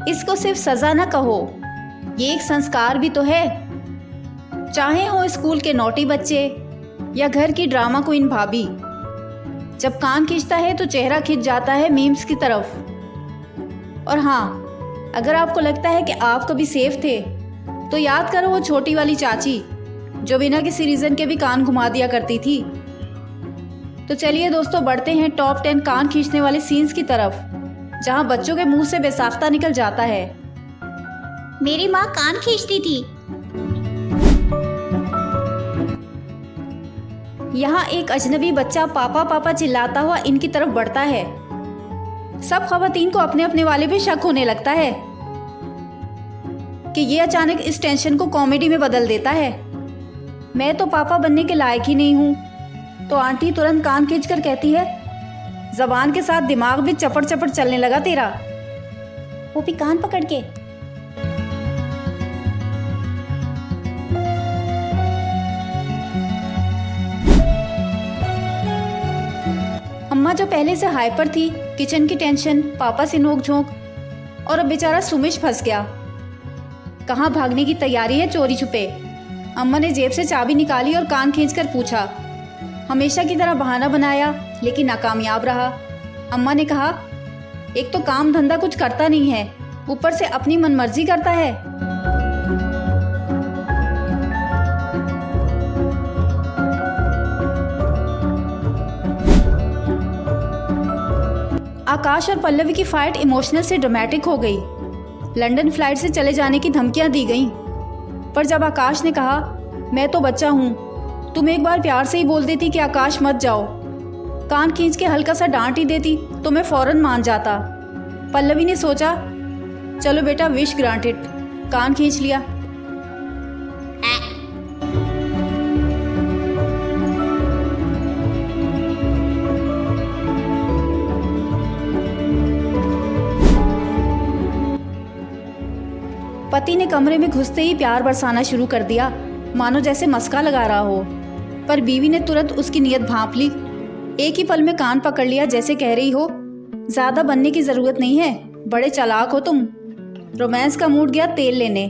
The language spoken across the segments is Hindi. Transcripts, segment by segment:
इसको सिर्फ सज़ा न कहो, ये एक संस्कार भी तो है। चाहे हो स्कूल के नोटी बच्चे या घर की ड्रामा क्वीन भाभी, जब कान खींचता है तो चेहरा खिंच जाता है मीम्स की तरफ। और हाँ, अगर आपको लगता है कि आप कभी सेफ थे तो याद करो वो छोटी वाली चाची जो बिना किसी रीज़न के भी कान घुमा दिया करती थी। तो चलिए दोस्तों, बढ़ते हैं टॉप 10 कान खींचने वाले सीन्स की तरफ, जहां बच्चों के मुंह से बेसाख्ता निकल जाता है। मेरी माँ कान खींचती थी। यहाँ एक अजनबी बच्चा पापा पापा चिल्लाता हुआ इनकी तरफ बढ़ता है। सब खवातीन को अपने अपने वाले पे शक होने लगता है कि ये अचानक इस टेंशन को कॉमेडी में बदल देता है। मैं तो पापा बनने के लायक ही नहीं हूँ। तो आंटी तुरंत कान खींच कर कहती है, जबान के साथ दिमाग भी चपड़ चपड़ चलने लगा तेरा, वो भी कान पकड़ के। अम्मा जो पहले से हाइपर थी, किचन की टेंशन, पापा से नोक झोंक, और अब बेचारा सुमिश फंस गया। कहाँ भागने की तैयारी है चोरी छुपे। अम्मा ने जेब से चाबी निकाली और कान खींचकर पूछा। हमेशा की तरह बहाना बनाया लेकिन नाकामयाब रहा। अम्मा ने कहा, एक तो काम धंधा कुछ करता नहीं है, ऊपर से अपनी मनमर्जी करता है। आकाश और पल्लवी की फाइट इमोशनल से ड्रामेटिक हो गई। लंदन फ्लाइट से चले जाने की धमकियां दी गईं, पर जब आकाश ने कहा, मैं तो बच्चा हूँ, तुम एक बार प्यार से ही बोल देती कि आकाश मत जाओ, कान खींच के हल्का सा डांट ही देती तो मैं फ़ौरन मान जाता। पल्लवी ने सोचा, चलो बेटा विश ग्रांटेड, कान खींच लिया। पति ने कमरे में घुसते ही प्यार बरसाना शुरू कर दिया, मानो जैसे मस्का लगा रहा हो। पर बीवी ने तुरंत उसकी नीयत भांप ली। एक ही पल में कान पकड़ लिया, जैसे कह रही हो, ज़्यादा बनने की ज़रूरत नहीं है, बड़े चालाक हो तुम। रोमांस का मूड गया तेल लेने।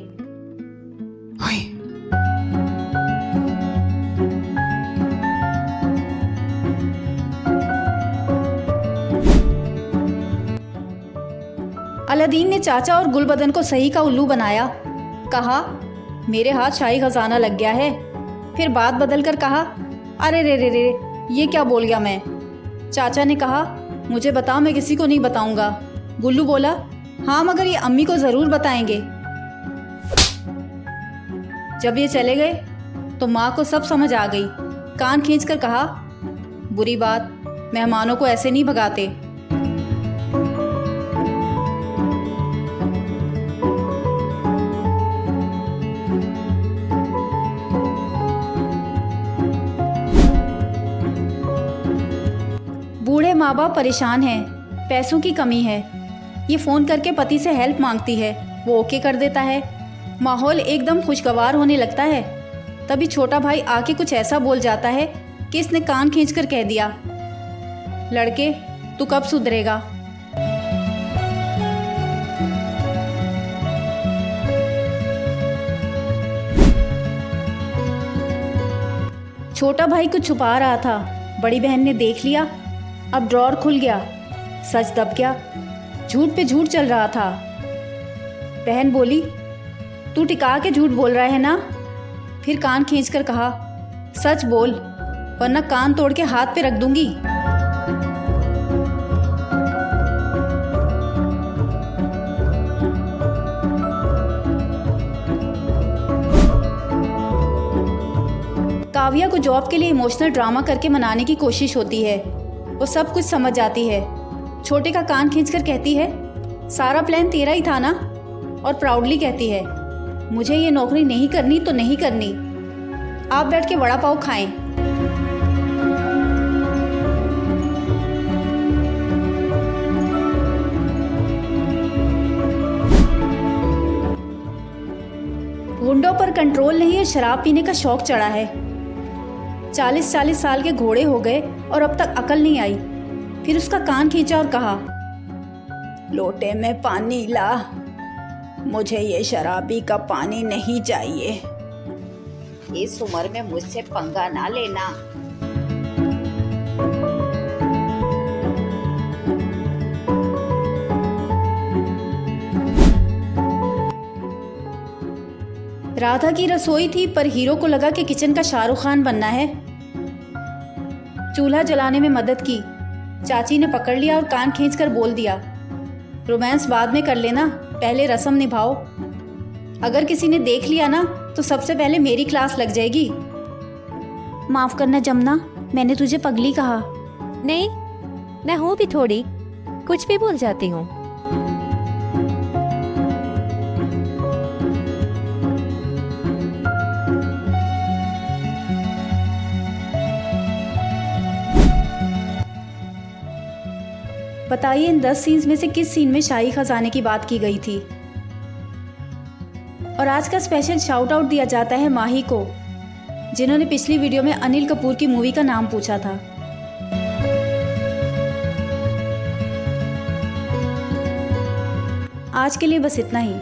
अलादीन ने चाचा और गुलबदन को सही का उल्लू बनाया। कहा, मेरे हाथ शाही खजाना लग गया है। फिर बात बदल कर कहा, अरे रे रे रे, ये क्या बोल गया मैं। चाचा ने कहा, मुझे बताओ, मैं किसी को नहीं बताऊंगा। गुल्लू बोला, हाँ मगर ये अम्मी को ज़रूर बताएंगे। जब ये चले गए तो माँ को सब समझ आ गई। कान खींचकर कहा, बुरी बात, मेहमानों को ऐसे नहीं भगाते। बूढ़े माँ बाप परेशान हैं, पैसों की कमी है। ये फ़ोन करके पति से हेल्प मांगती है, वो ओके कर देता है। माहौल एकदम खुशगवार होने लगता है। तभी छोटा भाई आके कुछ ऐसा बोल जाता है कि इसने कान खींचकर कह दिया, लड़के तू कब सुधरेगा। छोटा भाई कुछ छुपा रहा था, बड़ी बहन ने देख लिया। अब ड्रॉर खुल गया, सच दब गया, झूठ पे झूठ चल रहा था। बहन बोली, तू टिका के झूठ बोल रहा है ना। फिर कान खींचकर कहा, सच बोल वरना कान तोड़ के हाथ पे रख दूंगी। काव्या को जॉब के लिए इमोशनल ड्रामा करके मनाने की कोशिश होती है। वो सब कुछ समझ जाती है। छोटे का कान खींचकर कहती है, सारा प्लान तेरा ही था ना। और प्राउडली कहती है, मुझे ये नौकरी नहीं करनी तो नहीं करनी, आप बैठ के वड़ा पाव खाएं। गुंडों पर कंट्रोल नहीं है, शराब पीने का शौक चढ़ा है। 40-40 साल के घोड़े हो गए और अब तक अकल नहीं आई। फिर उसका कान खींचा और कहा, लोटे में पानी ला, मुझे ये शराबी का पानी नहीं चाहिए। इस उम्र में मुझसे पंगा ना लेना। राधा की रसोई थी, पर हीरो को लगा कि किचन का शाहरुख खान बनना है। चूल्हा जलाने में मदद की। चाची ने पकड़ लिया और कान खींचकर बोल दिया, रोमांस बाद में कर लेना, पहले रस्म निभाओ। अगर किसी ने देख लिया ना तो सबसे पहले मेरी क्लास लग जाएगी। माफ करना जमुना, मैंने तुझे पगली कहा। नहीं, मैं हूँ भी थोड़ी, कुछ भी भूल जाती हूँ। बताइए इन 10 सीन्स में से किस सीन में शाही खजाने की बात की गई थी। और आज का स्पेशल शाउट आउट दिया जाता है माही को, जिन्होंने पिछली वीडियो में अनिल कपूर की मूवी का नाम पूछा था। आज के लिए बस इतना ही।